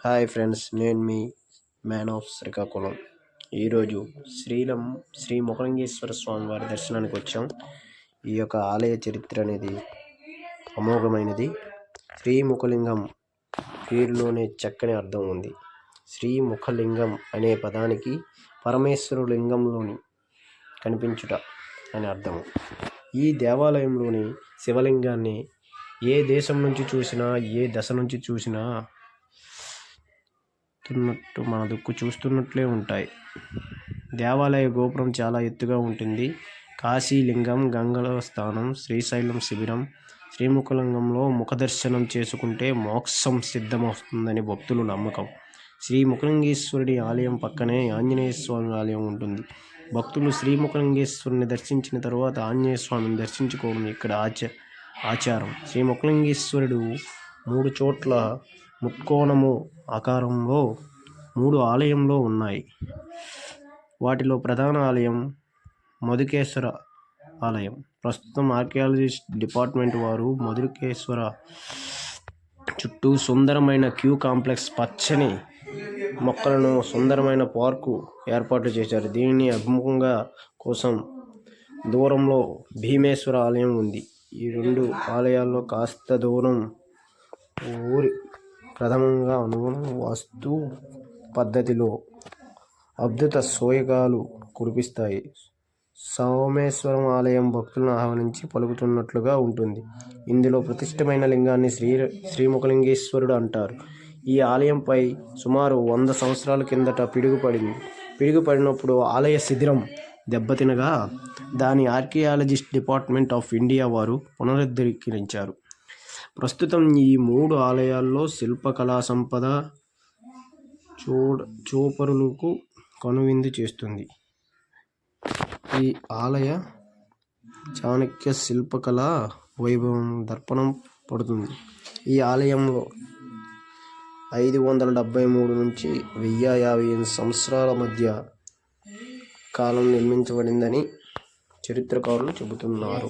Hi friends, నేను మీ man of Srikakulam. ఈరోజు శ్రీ ముఖలింగేశ్వర స్వామి వారి దర్శనానికి వచ్చాం. ఈ యొక్క ఆలయ చరిత్ర అనేది అమోఘమైనది. శ్రీముఖలింగం పేరులోనే చక్కని అర్థం ఉంది. శ్రీముఖలింగం అనే పదానికి పరమేశ్వరు లింగంలోని కనిపించుట అని అర్థము. ఈ దేవాలయంలోని శివలింగాన్ని ఏ దేశం నుంచి చూసినా, ఏ దశ నుంచి చూసినా మన దుక్కు చూస్తున్నట్లే ఉంటాయి. దేవాలయ గోపురం చాలా ఎత్తుగా ఉంటుంది. కాశీలింగం, గంగలో స్థానం, శ్రీశైలం శిబిరం, శ్రీముఖలింగంలో ముఖదర్శనం చేసుకుంటే మోక్షం సిద్ధమవుతుందని భక్తుల నమ్మకం. శ్రీముఖలింగేశ్వరుడి ఆలయం పక్కనే ఆంజనేయ స్వామి ఆలయం ఉంటుంది. భక్తులు శ్రీముఖలింగేశ్వరుని దర్శించిన తర్వాత ఆంజనేయ స్వామిని దర్శించుకోవడం ఇక్కడ ఆచారం. శ్రీముఖలింగేశ్వరుడు 3 చోట్ల ముక్కోణము ఆకారంలో 3 ఆలయంలో ఉన్నాయి. వాటిలో ప్రధాన ఆలయం మధుకేశ్వర ఆలయం. ప్రస్తుతం ఆర్కియాలజిస్ట్ డిపార్ట్మెంట్ వారు మధుకేశ్వర చుట్టూ సుందరమైన క్యూ కాంప్లెక్స్, పచ్చని మొక్కలను, సుందరమైన పార్కు ఏర్పాటు చేశారు. దీనిని అభిముఖంగా కోసం దూరంలో భీమేశ్వర ఆలయం ఉంది. ఈ 2 ఆలయాల్లో కాస్త దూరం ఊరి ప్రథమంగా అనుగుణ వాస్తు పద్ధతిలో అద్భుత సోయగాలు కురిపిస్తాయి. సోమేశ్వరం ఆలయం భక్తులను ఆహ్వానించి పలుకుతున్నట్లుగా ఉంటుంది. ఇందులో ప్రతిష్టమైన లింగాన్ని శ్రీముఖలింగేశ్వరుడు అంటారు. ఈ ఆలయంపై సుమారు 100 సంవత్సరాల కిందట పిడుగుపడినప్పుడు ఆలయ శిథిరం దెబ్బతినగా దాని ఆర్కియాలజిస్ట్ డిపార్ట్మెంట్ ఆఫ్ ఇండియా వారు పునరుద్ధరించారు. ప్రస్తుతం ఈ 3 ఆలయాల్లో శిల్పకళా సంపద చూపరులకు కనువిందు చేస్తుంది. ఈ ఆలయ చాణక్య శిల్పకళా వైభవం దర్పణం పడుతుంది. ఈ ఆలయంలో 573 నుంచి 1058 సంవత్సరాల మధ్య కాలం నిర్మించబడిందని చరిత్రకారులు చెబుతున్నారు.